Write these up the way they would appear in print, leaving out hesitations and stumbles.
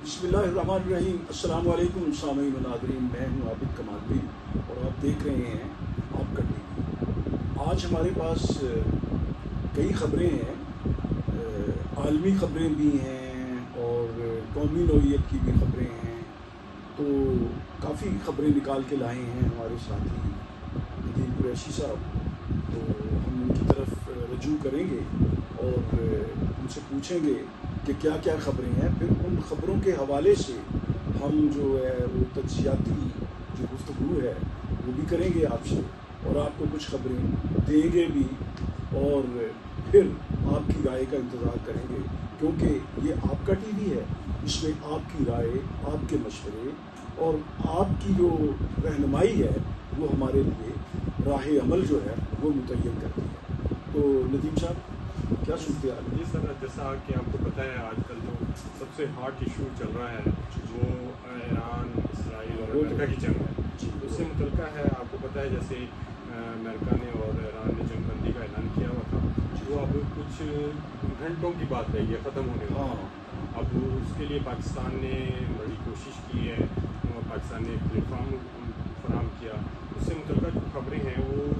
بسم اللہ الرحمن الرحیم. السلام علیکم سامعین و ناظرین. میں ہوں عابد کمال الدین اور آپ دیکھ رہے ہیں آپ کا ٹی وی. آج ہمارے پاس کئی خبریں ہیں، عالمی خبریں بھی ہیں اور قومی نوعیت کی بھی خبریں ہیں. تو کافی خبریں نکال کے لائے ہیں ہمارے ساتھی ندیم قریشی صاحب. تو ہم ان کی طرف رجوع کریں گے اور ان سے پوچھیں گے کہ کیا کیا خبریں ہیں. پھر ان خبروں کے حوالے سے ہم جو ہے وہ تجزیاتی جو گفتگو ہے وہ بھی کریں گے آپ سے، اور آپ کو کچھ خبریں دیں گے بھی، اور پھر آپ کی رائے کا انتظار کریں گے، کیونکہ یہ آپ کا ٹی وی ہے. اس میں آپ کی رائے، آپ کے مشورے اور آپ کی جو رہنمائی ہے وہ ہمارے لیے راہ عمل جو ہے وہ متعین کرتی ہے. تو ندیم صاحب کیا صورتحال ہے؟ جی سر، جیسا کہ آپ کو پتہ ہے آج کل جو سب سے ہاٹ ایشو چل رہا ہے وہ ایران، اسرائیل اور امریکہ کی جنگ ہے. اس سے متعلقہ ہے. آپ کو پتہ ہے جیسے امریکہ نے اور ایران نے جنگ بندی کا اعلان کیا ہوا تھا، وہ اب کچھ گھنٹوں کی بات رہی ہے ختم ہونے والا. اب اس کے لیے پاکستان نے بڑی کوشش کی ہے، پاکستان نے ایک پلیٹ فارم فراہم کیا. اس سے متعلقہ جو خبریں ہیں وہ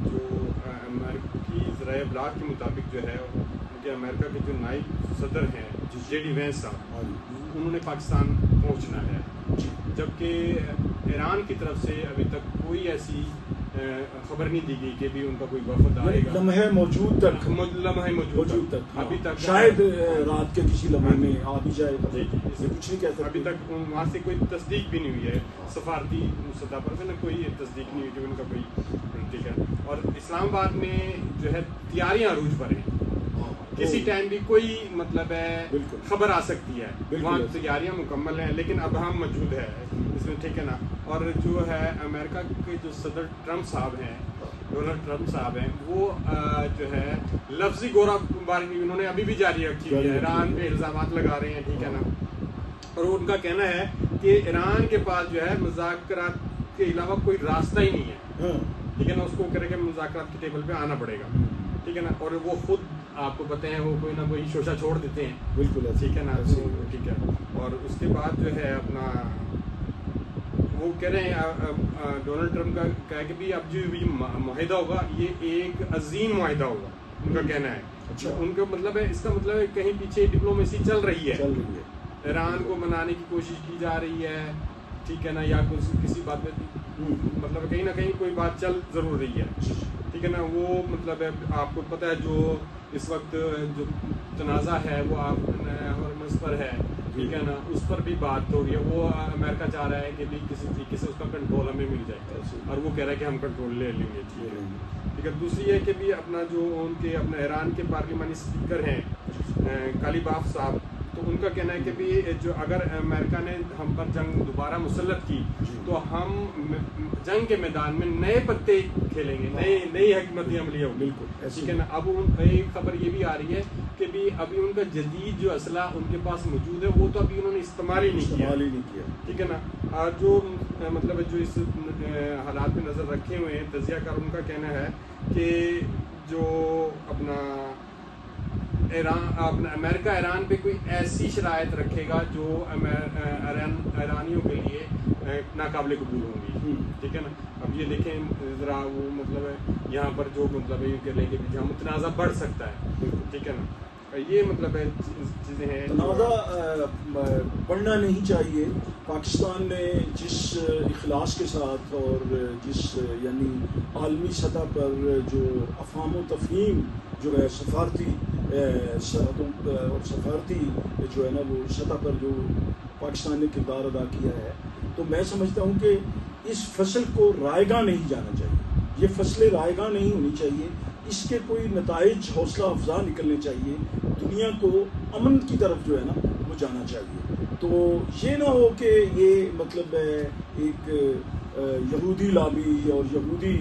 جو امریکی ذرائع ابلاغ کے مطابق جو ہے کہ امریکہ کے جو نائب صدر ہیں جے ڈی وینس صاحب، انہوں نے پاکستان پہنچنا ہے، جبکہ ایران کی طرف سے ابھی تک کوئی ایسی خبر نہیں دی گئی کہ بھی ان کا کوئی وفد آئے گا. لمحے موجود تک ابھی تک شاید رات کے کسی لمحے میں آ بھی جائے گا. کچھ نہیں کہہ سکتے. ابھی تک وہاں سے کوئی تصدیق بھی نہیں ہوئی ہے سفارتی سطح پر، کوئی تصدیق نہیں ہوئی کہ ان کا کوئی ٹھیک ہے. اور اسلام آباد میں جو ہے تیاریاں عروج پر ہیں، کسی ٹائم بھی کوئی مطلب ہے خبر آ سکتی ہے. وہاں تیاریاں مکمل ہیں، لیکن اب ہم موجود ہے اس میں، ٹھیک ہے نا. اور جو ہے امریکہ کے جو صدر ٹرمپ صاحب ہیں، ڈونلڈ ٹرمپ صاحب ہیں، وہ جو ہے لفظی گورا باری انہوں نے ابھی بھی جاری رکھی ہے. ایران پہ الزامات لگا رہے ہیں، ٹھیک ہے نا. اور ان کا کہنا ہے کہ ایران کے پاس جو ہے مذاکرات کے علاوہ کوئی راستہ ہی نہیں ہے، ٹھیک ہے نا. اس کو کرے کہ مذاکرات کی ٹیبل پہ آنا پڑے گا، ٹھیک ہے نا. اور وہ خود آپ کو پتہ ہے وہ کوئی نہ کوئی شوشہ چھوڑ دیتے ہیں، بالکل ٹھیک ہے نا. ٹھیک ہے. اور اس کے بعد جو ہے اپنا وہ کہہ رہے ہیں ڈونلڈ ٹرمپ کا کہا کہ بھی اب جو یہ معاہدہ ہوگا یہ ایک عظیم معاہدہ ہوگا، ان کا کہنا ہے. ان کا مطلب ہے، اس کا مطلب ہے کہیں پیچھے ڈپلومیسی چل رہی ہے، ایران کو منانے کی کوشش کی جا رہی ہے، ٹھیک ہے نا. یا کسی بات میں مطلب کہیں نہ کہیں کوئی بات چل ضرور رہی ہے، ٹھیک ہے نا. وہ مطلب ہے آپ کو پتہ ہے جو اس وقت جو تنازع ہے وہ ہرمز پر ہے، ٹھیک ہے نا. اس پر بھی بات ہو رہی ہے. وہ امریکہ چاہ رہا ہے کہ بھی کسی طریقے سے اس کا کنٹرول ہمیں مل جائے، اور وہ کہہ رہا ہے کہ ہم کنٹرول لے لیں گے، ٹھیک ہے. دوسری ہے کہ بھی اپنا جو ان کے اپنا ایران کے پارلیمانی اسپیکر ہیں کالیباف صاحب، تو ان کا کہنا ہے کہ بھی جو اگر امریکہ نے ہم پر جنگ دوبارہ مسلط کی تو ہم جنگ کے میدان میں نئے پتے کھیلیں گے، نئی حکمت عملیہ ہوگی، ٹھیک ہے نا. اب ایک خبر یہ بھی آ رہی ہے کہ بھی ابھی ان کا جدید جو اسلحہ ان کے پاس موجود ہے وہ تو ابھی انہوں نے استعمال ہی نہیں کیا، ٹھیک ہے نا. جو مطلب جو اس حالات میں نظر رکھے ہوئے ہیں تجزیہ کار، ان کا کہنا ہے کہ جو اپنا امریکہ ایران پہ کوئی ایسی شرائط رکھے گا جو ایرانیوں کے لیے ناقابل قبول ہوں گی، ٹھیک ہے نا. اب یہ دیکھیں ذرا وہ مطلب ہے یہاں پر جو مطلب یہ کہہ لیں کہ جہاں متنازع بڑھ سکتا ہے، ٹھیک ہے نا. یہ مطلب ہے چیزیں ہیں. تنازع بڑھنا نہیں چاہیے. پاکستان نے جس اخلاص کے ساتھ اور جس یعنی عالمی سطح پر جو افہام و تفہیم جو ہے سفارتی سرحدوں اور سفارتی جو ہے نا وہ سطح پر جو پاکستان نے کردار ادا کیا ہے، تو میں سمجھتا ہوں کہ اس فصل کو رائیگاں نہیں جانا چاہیے. یہ فصلیں رائیگاں نہیں ہونی چاہیے. اس کے کوئی نتائج حوصلہ افزا نکلنے چاہیے. دنیا کو امن کی طرف جو ہے نا وہ جانا چاہیے. تو یہ نہ ہو کہ یہ مطلب ہے ایک یہودی لابی اور یہودی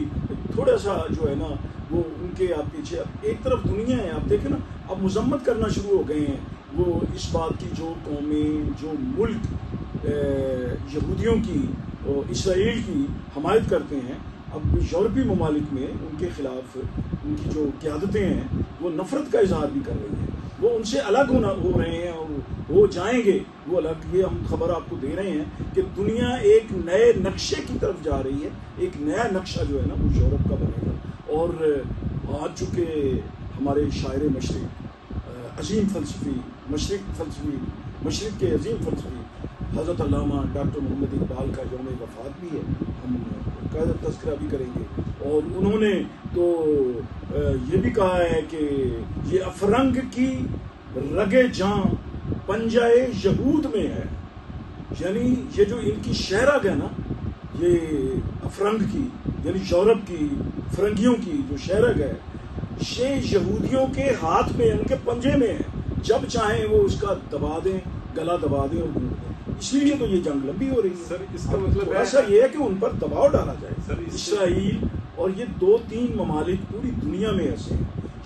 تھوڑا سا جو ہے نا وہ ان کے آپ پیچھے ایک طرف دنیا ہے. آپ دیکھیں نا اب مذمت کرنا شروع ہو گئے ہیں وہ اس بات کی، جو قومیں جو ملک یہودیوں کی اور اسرائیل کی حمایت کرتے ہیں، اب یورپی ممالک میں ان کے خلاف ان کی جو قیادتیں ہیں وہ نفرت کا اظہار بھی کر رہی ہیں. وہ ان سے الگ ہو رہے ہیں اور ہو جائیں گے وہ الگ. یہ ہم خبر آپ کو دے رہے ہیں کہ دنیا ایک نئے نقشے کی طرف جا رہی ہے. ایک نیا نقشہ جو ہے نا وہ یورپ کا بنے گا. اور آج چونکہ ہمارے شاعر مشرق عظیم فلسفی مشرق کے عظیم فلسفی حضرت علامہ ڈاکٹر محمد اقبال کا یوم وفات بھی ہے, ہم ان کا تذکرہ بھی کریں گے. اور انہوں نے تو یہ بھی کہا ہے کہ یہ افرنگ کی رگ جاں پنجائے یہود میں ہے. یعنی یہ جو ان کی شہرگ ہے نا, یہ افرنگ کی یعنی یورپ کی فرنگیوں کی جو شہرگ ہے, یہ یہودیوں کے ہاتھ میں, ان کے پنجے میں ہے. جب چاہیں وہ اس کا دبا دیں, گلا دبا دیں اور گھوم دیں. اسی لیے تو یہ جنگ لمبی ہو رہی ہے. سر اس کا مطلب ایسا یہ ہے کہ ان پر دباؤ ڈالا جائے. اسرائیل اور یہ 2-3 ممالک پوری دنیا میں ایسے ہیں,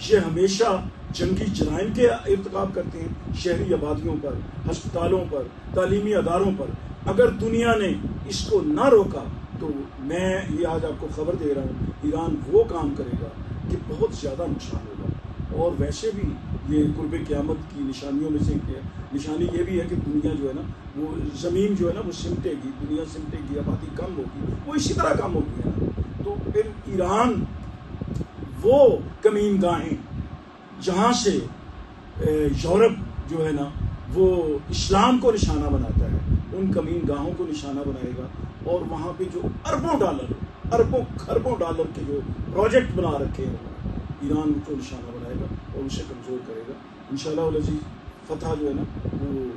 یہ ہمیشہ جنگی جرائم کے ارتکاب کرتے ہیں, شہری آبادیوں پر, ہسپتالوں پر, تعلیمی اداروں پر. اگر دنیا نے اس کو نہ روکا تو میں یہ آج آپ کو خبر دے رہا ہوں, ایران وہ کام کرے گا کہ بہت زیادہ نقصان ہوگا. اور ویسے بھی یہ قرب قیامت کی نشانیوں میں سے نشانی یہ بھی ہے کہ دنیا جو ہے نا وہ زمین جو ہے نا وہ سمٹے گی, دنیا سمٹے گی, آبادی کم ہوگی, وہ اسی طرح کم ہوگی ہے نا. تو پھر ایران وہ کمین گاہیں جہاں سے یورپ جو ہے نا وہ اسلام کو نشانہ بناتا ہے, ان کمین گاہوں کو نشانہ بنائے گا. اور وہاں پہ جو اربوں خربوں ڈالر کے جو پروجیکٹ بنا رکھے ہیں ایران کو نشانہ بنائے گا اور اسے کمزور کرے گا. انشاءاللہ العزیز فتح جو ہے نا وہ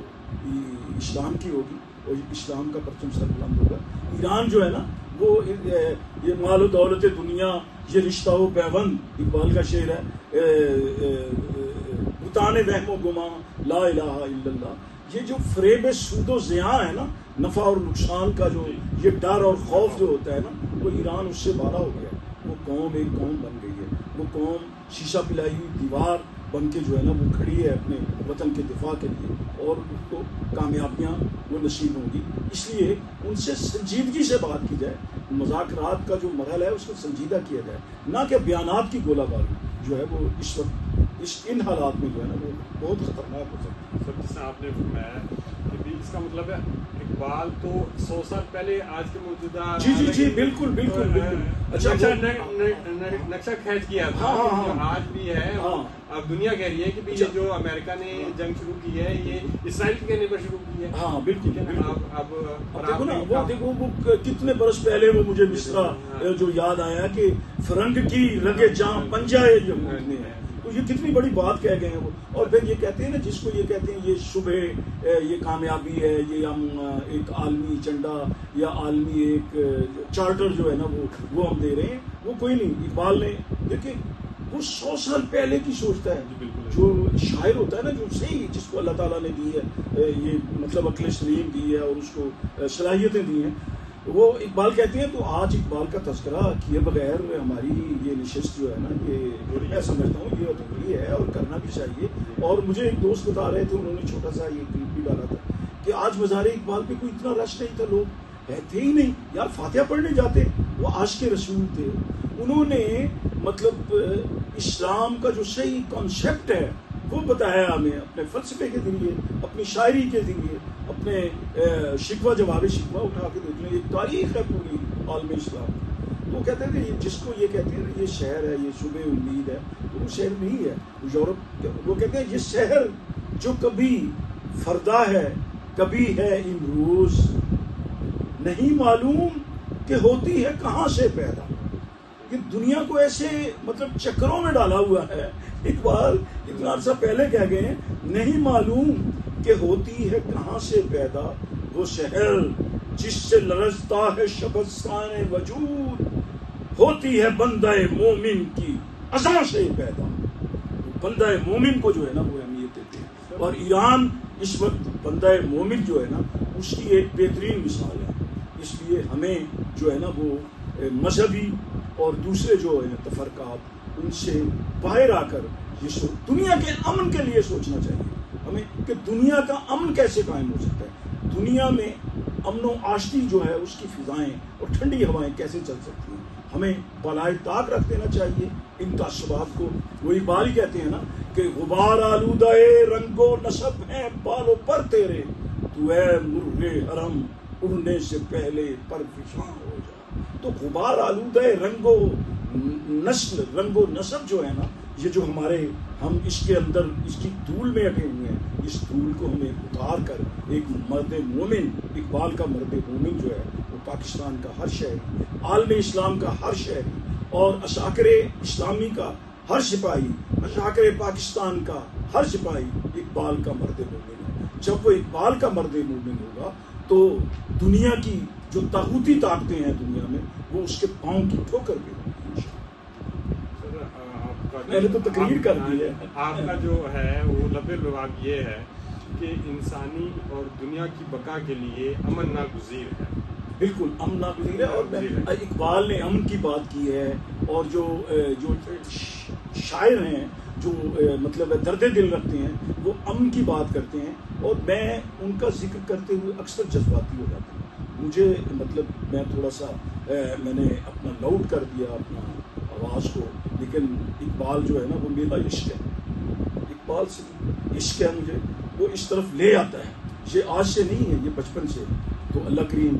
اسلام کی ہوگی اور اسلام کا پرچم سر بلند ہوگا. ایران جو ہے نا وہ یہ مال و دولت دنیا, یہ رشتہ و پیوند, اقبال کا شعر ہے, بتانے وہم و گماں لا الہ الا اللہ. یہ جو فریب سود و زیاں ہے نا, نفع اور نقصان کا جو یہ ڈر اور خوف جو ہوتا ہے نا, وہ ایران اس سے بالا ہو گیا. وہ قوم ایک قوم بن گئی ہے. وہ قوم شیشہ پلائی ہوئی دیوار بن کے جو ہے نا وہ کھڑی ہے اپنے وطن کے دفاع کے لیے, اور ان کو کامیابیاں وہ نصیب ہوں گی. اس لیے ان سے سنجیدگی سے بات کی جائے, مذاکرات کا جو مرحلہ ہے اس کو سنجیدہ کیا جائے, نہ کہ بیانات کی گولہ باری جو ہے وہ اس وقت ان حالات میں جو ہے نا وہ بہت خطرناک ہو سکتی ہے. سر جس سے آپ نے فرمایا کہ اس کا مطلب ہے اقبال تو 100 سال پہلے آج کے موجودہ جی بالکل اچھا نقشہ کھینچ کیا تھا, آج بھی ہے. اب دنیا کہہ رہی ہے کہ یہ جو امریکہ نے جنگ شروع کی ہے یہ اسرائیل کے کہنے پر شروع کی ہے. ہاں بالکل. اب دیکھو نا وہ کتنے برس پہلے وہ مجھے مصرع جو یاد آیا کہ فرنگ کی رگ جاں پنجائے یہود میں ہے. تو یہ کتنی بڑی بات کہہ گئے ہیں وہ. اور پھر یہ کہتے ہیں نا, جس کو یہ کہتے ہیں یہ صبح یہ کامیابی ہے, یہ ہم ایک عالمی ایجنڈا یا عالمی ایک چارٹر جو ہے نا وہ ہم دے رہے ہیں. وہ کوئی نہیں. اقبال نے دیکھیں وہ 100 سال پہلے کی سوچتا ہے. جو شاعر ہوتا ہے نا, جو صحیح جس کو اللہ تعالیٰ نے دی ہے یہ مطلب عقل سلیم دی ہے اور اس کو صلاحیتیں دی ہیں, وہ اقبال کہتے ہیں. تو آج اقبال کا تذکرہ کیے بغیر ہماری یہ نشست جو ہے نا یہ میں سمجھتا ہوں یہ ادھوری ہے اور کرنا بھی چاہیے. اور مجھے ایک دوست بتا رہے تھے, انہوں نے چھوٹا سا یہ کلپ بھی ڈالا تھا کہ آج مزار اقبال پہ کوئی اتنا رش نہیں تھا, لوگ تھے ہی نہیں یار. فاتحہ پڑھنے جاتے, وہ عاشق رسول تھے. انہوں نے مطلب اسلام کا جو صحیح کانسیپٹ ہے وہ بتایا ہمیں, اپنے فلسفے کے ذریعے, اپنی شاعری کے ذریعے, اپنے شکوہ جواب شکوہ اٹھا کے دیکھ لیں. ایک تاریخ ہے پوری عالم اسلام. تو وہ کہتے ہیں کہ جس کو یہ کہتے ہیں یہ شہر ہے, یہ صبح امید ہے, تو وہ شہر نہیں ہے یورپ. وہ کہتے ہیں یہ شہر جو کبھی فردا ہے کبھی ہے امروز, نہیں معلوم کہ ہوتی ہے کہاں سے پیدا. یہ دنیا کو ایسے مطلب چکروں میں ڈالا ہوا ہے. اقبال اتنا عرصہ پہلے کہہ گئے ہیں, نہیں معلوم کہ ہوتی ہے کہاں سے پیدا وہ شہر جس سے لرزتا ہے شبستان وجود, ہوتی ہے بندہ مومن کی اذاں سے پیدا. بندہ مومن کو جو ہے نا وہ اہمیت دیتے ہیں, اور ایران اس وقت بندہ مومن جو ہے نا اس کی ایک بہترین مثال ہے. اس لیے ہمیں جو ہے نا وہ مذہبی اور دوسرے جو ہیں تفرقات ان سے باہر آ کر یہ دنیا کے امن کے لیے سوچنا چاہیے ہمیں کہ دنیا کا امن کیسے قائم ہو سکتا ہے. دنیا میں امن و آشتی جو ہے اس کی فضائیں اور ٹھنڈی ہوائیں کیسے چل سکتی ہیں. ہمیں بالائے طاق رکھ دینا چاہیے ان تعصبات کو. وہ اقبال ہی کہتے ہیں نا کہ غبار آلودہ رنگ و نسب ہیں بالوں پر تیرے، تو اے مرغ حرم اڑنے سے پہلے پرفشاں ہو جا. تو غبار آلودہ رنگ و نسب جو ہے نا، یہ جو ہم اس کے اندر اس کی دھول میں اٹے ہوئے ہیں، اس دھول کو ہمیں اتار کر ایک مرد مومن، اقبال کا مرد مومن جو ہے وہ پاکستان کا ہر شہری، عالم اسلام کا ہر شہری اور عساکر اسلامی کا ہر سپاہی، عساکر پاکستان کا ہر سپاہی اقبال کا مرد مومن ہے. جب وہ اقبال کا مرد مومن ہوگا تو دنیا کی جو طاغوتی طاقتیں ہیں دنیا میں، وہ اس کے پاؤں کی ٹھوکر بھی ہوگی. میں نے تو تقریر کر دی ہے. آپ کا جو ہے وہ لب لباب یہ ہے کہ انسانی اور دنیا کی بقا کے لیے امن ناگزیر ہے. بالکل امن ناگزیر ہے. اور اقبال نے امن کی بات کی ہے، اور جو شاعر ہیں جو مطلب درد دل رکھتے ہیں وہ امن کی بات کرتے ہیں، اور میں ان کا ذکر کرتے ہوئے اکثر جذباتی ہو جاتا ہوں. مجھے مطلب میں تھوڑا سا میں نے اپنا لاؤڈ کر دیا اپنا آواز کو، لیکن اقبال جو ہے نا وہ میرا عشق ہے. اقبال سے عشق ہے مجھے، وہ اس طرف لے آتا ہے. یہ آج سے نہیں ہے، یہ بچپن سے. تو اللہ کریم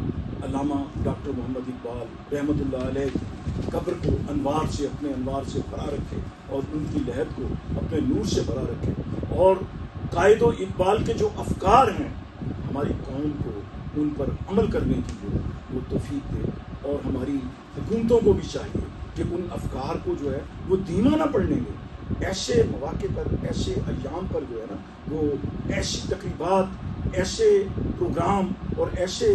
علامہ ڈاکٹر محمد اقبال رحمۃ اللہ علیہ کی قبر کو انوار سے، اپنے انوار سے بھرا رکھے، اور ان کی لہد کو اپنے نور سے بھرا رکھے، اور قائد و اقبال کے جو افکار ہیں ہماری قوم کو ان پر عمل کرنے کی جو وہ توفیق دے. اور ہماری حکومتوں کو بھی چاہیے کہ ان افکار کو جو ہے وہ دھیما نہ پڑنے دیں. ایسے مواقع پر، ایسے ایام پر جو ہے نا وہ ایسی تقریبات، ایسے پروگرام اور ایسے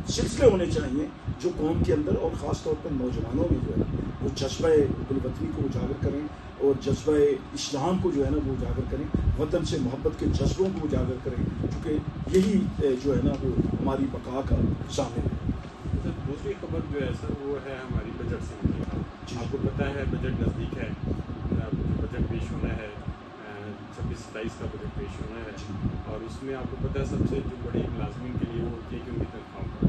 سلسلے ہونے چاہیے جو قوم کے اندر اور خاص طور پر نوجوانوں میں جو ہے نا وہ جذبہ الوطنی کو اجاگر کریں، اور جذبہ اسلام کو جو ہے نا وہ اجاگر کریں، وطن سے محبت کے جذبوں کو اجاگر کریں، کیونکہ یہی جو ہے نا وہ ہماری بقا کا ضامن ہے. دوسری خبر جو ہے سر وہ ہے ہماری بجٹ سے متعلق. آپ کو پتہ ہے بجٹ نزدیک ہے، بجٹ پیش ہونا ہے، 26-27 کا بجٹ پیش ہونا ہے، اور اس میں آپ کو پتہ ہے سب سے جو بڑی ملازمین کے لیے وہ ہوتی ہے کہ ان کی تنخواہ کا.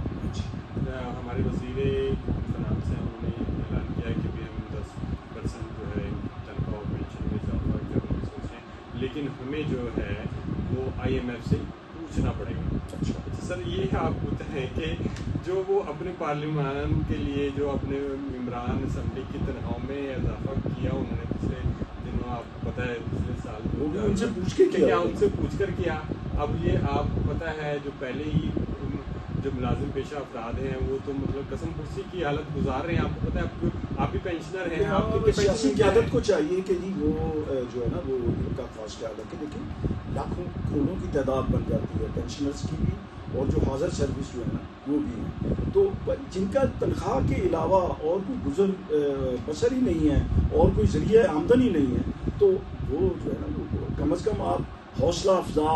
ہمارے وزیر فنانس ہیں، انہوں نے اعلان کیا ہے کہ بھی ہم 10% جو ہے تنخواہ اور پینشن میں اضافہ کرنے کی سوچ رہے ہیں، لیکن ہمیں جو ہے وہ IMF سے پوچھنا پڑے گا. سر یہ آپ کو ہے کہ جو وہ اپنے پارلیمان کے لیے جو اپنے ممبران اسمبلی کی تنخواہ میں اضافہ کیا انہوں نے پچھلے دنوں، آپ کو پتہ ہے پچھلے سال ان سے پوچھ کے کیا، ان سے پوچھ کر کیا. اب یہ آپ کو پتہ ہے جو پہلے ہی جو ملازم پیشہ افراد ہیں وہ تو مطلب قسم پرسی کی حالت گزار رہے ہیں. آپ کو پتہ ہے آپ بھی پینشنر ہیں. آپ کی سیاسی قیادت کو چاہیے کہ جی وہ جو ہے نا وہ ان کا خاص خیال رکھے. لیکن لاکھوں کروڑوں کی تعداد بن جاتی ہے پینشنرز کی بھی، اور جو حاضر سروس جو ہے نا وہ بھی ہیں. تو جن کا تنخواہ کے علاوہ اور کوئی گزر بسر ہی نہیں ہے اور کوئی ذریعہ آمدن ہی نہیں ہے، تو وہ جو ہے نا وہ کم از کم آپ حوصلہ افزا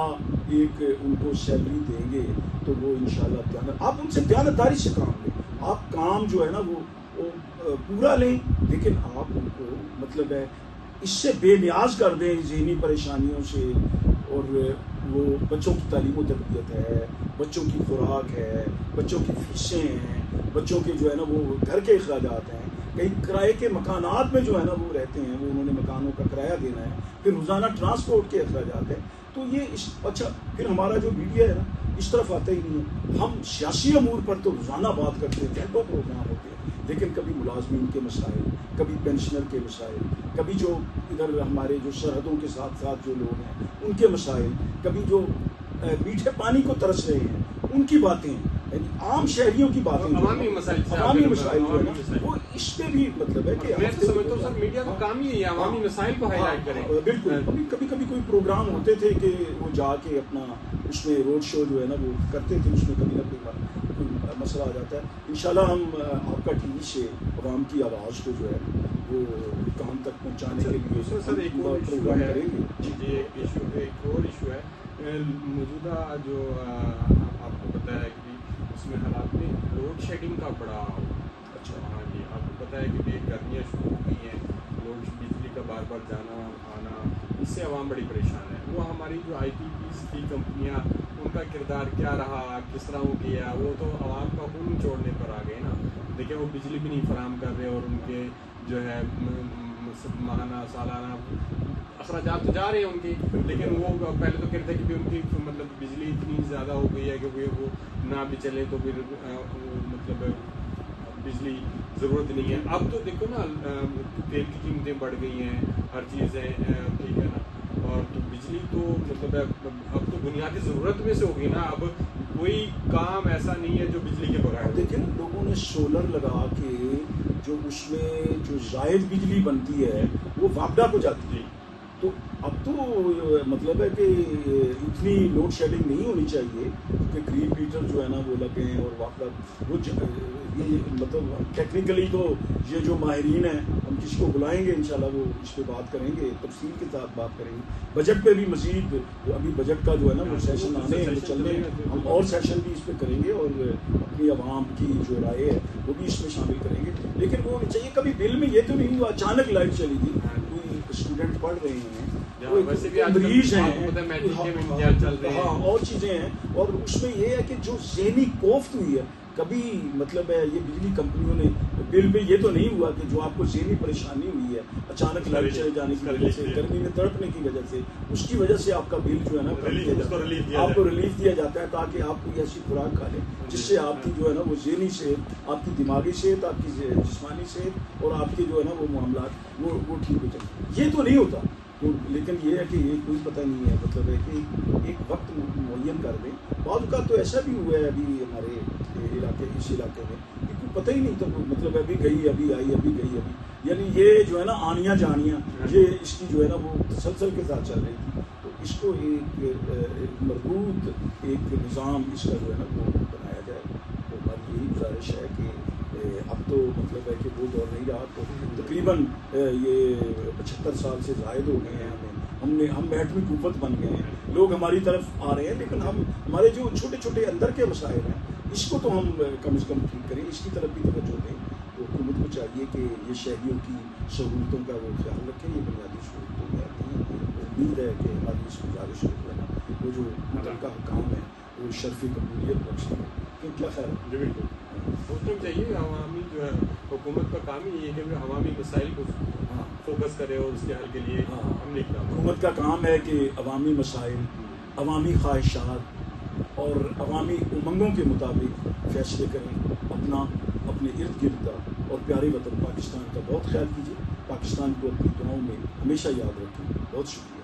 ایک ان کو سیلری دیں گے تو وہ انشاءاللہ آپ ان سے دیانتداری سے کام لیں. آپ کام جو ہے نا وہ پورا لیں، لیکن آپ ان کو مطلب ہے اس سے بے نیاز کر دیں ذہنی پریشانیوں سے. اور وہ بچوں کی تعلیم و تربیت ہے، بچوں کی خوراک ہے، بچوں کی فیسیں ہیں، بچوں کے جو ہے نا وہ گھر کے اخراجات ہیں، کئی کرائے کے مکانات میں جو ہے نا وہ رہتے ہیں، وہ انہوں نے مکانوں کا کرایہ دینا ہے، پھر روزانہ ٹرانسپورٹ کے اخراجات ہیں. تو یہ اچھا پھر ہمارا جو میڈیا ہے نا اس طرف آتا ہی نہیں ہے. ہم سیاسی امور پر تو روزانہ بات کرتے ہیں، گھنٹوں پروگرام ہوتے ہیں، لیکن کبھی ملازمین کے مسائل، کبھی پینشنر کے مسائل، کبھی جو ادھر ہمارے جو سرحدوں کے ساتھ ساتھ جو لوگ ہیں ان کے مسائل، کبھی جو میٹھے پانی کو ترس رہے ہیں ان کی باتیں، یعنی عام شہریوں کی باتیں، عوامی مسائل جو ہے نا وہ اس پہ بھی مطلب ہے کہ میں تو سمجھتا ہوں سر میڈیا کا کام ہی ہے عوامی مسائل کو ہائی لائٹ کریں. بالکل. کبھی کوئی پروگرام ہوتے تھے کہ وہ جا کے اپنا اس میں روڈ شو جو ہے نا وہ کرتے تھے، اس میں کبھی نہ کوئی مسئلہ آ جاتا ہے. انشاءاللہ ہم آپ کا ٹی وی سے عوام کی آواز کو جو ہے وہ کام تک پہنچانے کے لیے سر ایک اور پروگرام کریں گے. جی ایک اور ایشو ہے موجودہ جو آپ کو پتہ ہے کہ اس میں حالات میں لوڈ شیڈنگ کا بڑا اچھا. ہاں جی آپ کو پتہ ہے کہ گرمیاں شروع ہو گئی ہیں، بجلی کا بار بار جانا آنا، اس سے عوام بڑی پریشان ہے. وہ ہماری جو IPPs کی کمپنیاں ان کا کردار کیا رہا، کس طرح وہ کیا، وہ تو عوام کا خون چھوڑنے پر آ گئے نا. دیکھیں وہ بجلی بھی نہیں فراہم کر رہے، اور ان کے جو ہے ماہانہ سالانہ اخراجات تو جا رہے ہیں ان کے، لیکن وہ پہلے تو کہتے ہیں کہ ان کی مطلب بجلی اتنی زیادہ ہو گئی ہے کہ وہ نہ بھی چلے تو پھر مطلب بجلی ضرورت نہیں ہے. اب تو دیکھو نا تیل کی قیمتیں بڑھ گئی ہیں، ہر چیز ہے ٹھیک ہے نا، اور تو بجلی تو مطلب اب تو بنیادی ضرورت میں سے ہوگی نا. اب کوئی کام ایسا نہیں ہے جو بجلی کے بغیر. دیکھیں نا لوگوں نے سولر لگا کے جو اس میں جو زائد بجلی بنتی ہے وہ وابڈا کو جاتی ہے. تو اب تو مطلب ہے کہ اتنی لوڈ شیڈنگ نہیں ہونی چاہیے کہ گرین میٹر جو ہے نا وہ لگے ہیں اور وابڈا وہ یہ مطلب ٹیکنیکلی تو یہ جو ماہرین ہیں ہم کسی کو بلائیں گے انشاءاللہ وہ اس پہ بات کریں گے، تفصیل کے ساتھ بات کریں گے. بجٹ پہ بھی مزید ابھی بجٹ کا جو ہے نا وہ سیشن آنے ہیں چل رہے ہیں، ہم اور سیشن بھی اس پہ کریں گے اور اپنی عوام کی جو رائے ہے وہ بھی اس میں شامل کریں گے. لیکن وہ ہونی چاہیے کبھی بل میں یہ تو نہیں ہوا اچانک لائٹ چلی گئی، کوئی اسٹوڈنٹ پڑھ رہے ہیں، مریض ہیں، ہاں اور چیزیں ہیں. اور اس میں یہ ہے کہ جو ذہنی کوفت ہوئی ہے کبھی مطلب ہے یہ بجلی کمپنیوں نے بل پہ یہ تو نہیں ہوا کہ جو آپ کو ذہنی پریشانی ہوئی ہے اچانک لائٹ چلے جانے کی وجہ سے، گرمی میں تڑپنے کی وجہ سے، اس کی وجہ سے آپ کا بل جو ہے نا آپ کو ریلیف دیا جاتا ہے تاکہ آپ کوئی ایسی خوراک کھا لیں جس سے آپ کی جو ہے نا وہ ذہنی صحت، آپ کی دماغی صحت، آپ کی جسمانی صحت اور آپ کے جو ہے نا وہ معاملات وہ ٹھیک ہو جائیں. یہ تو نہیں ہوتا. لیکن یہ ہے کہ یہ کوئی پتہ نہیں ہے، مطلب ہے کہ ایک وقت معین کر دیں. بعض اوقات تو ایسا بھی ہوا ہے ابھی ہمارے اس علاقے میں کہ کوئی پتہ ہی نہیں تھا، مطلب ابھی گئی ابھی آئی ابھی گئی ابھی، یعنی یہ جو ہے نا آنیاں جانیاں یہ اس کی جو ہے نا وہ تسلسل کے ساتھ چل رہی تھی. تو اس کو ایک مربوط ایک نظام اس کا جو ہے نا وہ بنایا جائے. تو ہماری یہی گزارش ہے کہ اب تو مطلب ہے کہ وہ دور نہیں رہا. تو تقریباً یہ 75 سال سے زائد ہو گئے ہیں، ہم ایٹمی قوت بن گئے ہیں، لوگ ہماری طرف آ رہے ہیں، لیکن ہمارے جو چھوٹے چھوٹے اندر کے مسائل ہیں اس کو تو ہم کم از کم ٹھیک کریں، اس کی طرف بھی توجہ دیں. تو حکومت کو چاہیے کہ یہ شہریوں کی سہولتوں کا وہ خیال رکھیں، یہ بنیادی سہولتوں میں آتی ہیں. امید ہے کہ ہماری اس گزارش جو ہے نا وہ جو ملک کا حکام ہے وہ شرفی قبولیت بخشیں گے. کیا خیال ہے؟ جی بالکل سوچنا چاہیے. عوامی جو ہے حکومت کا کام ہی یہ ہے کہ عوامی مسائل کو فوکس کرے اور اس کے حل کے لیے عملی کام. حکومت کا کام ہے کہ عوامی مسائل، عوامی خواہشات اور عوامی امنگوں کے مطابق فیصلے کریں. اپنے ارد گرد کا اور پیارے وطن پاکستان کا بہت خیال کیجیے. پاکستان کو اپنی دعاؤں میں ہمیشہ یاد رکھیں. بہت شکریہ.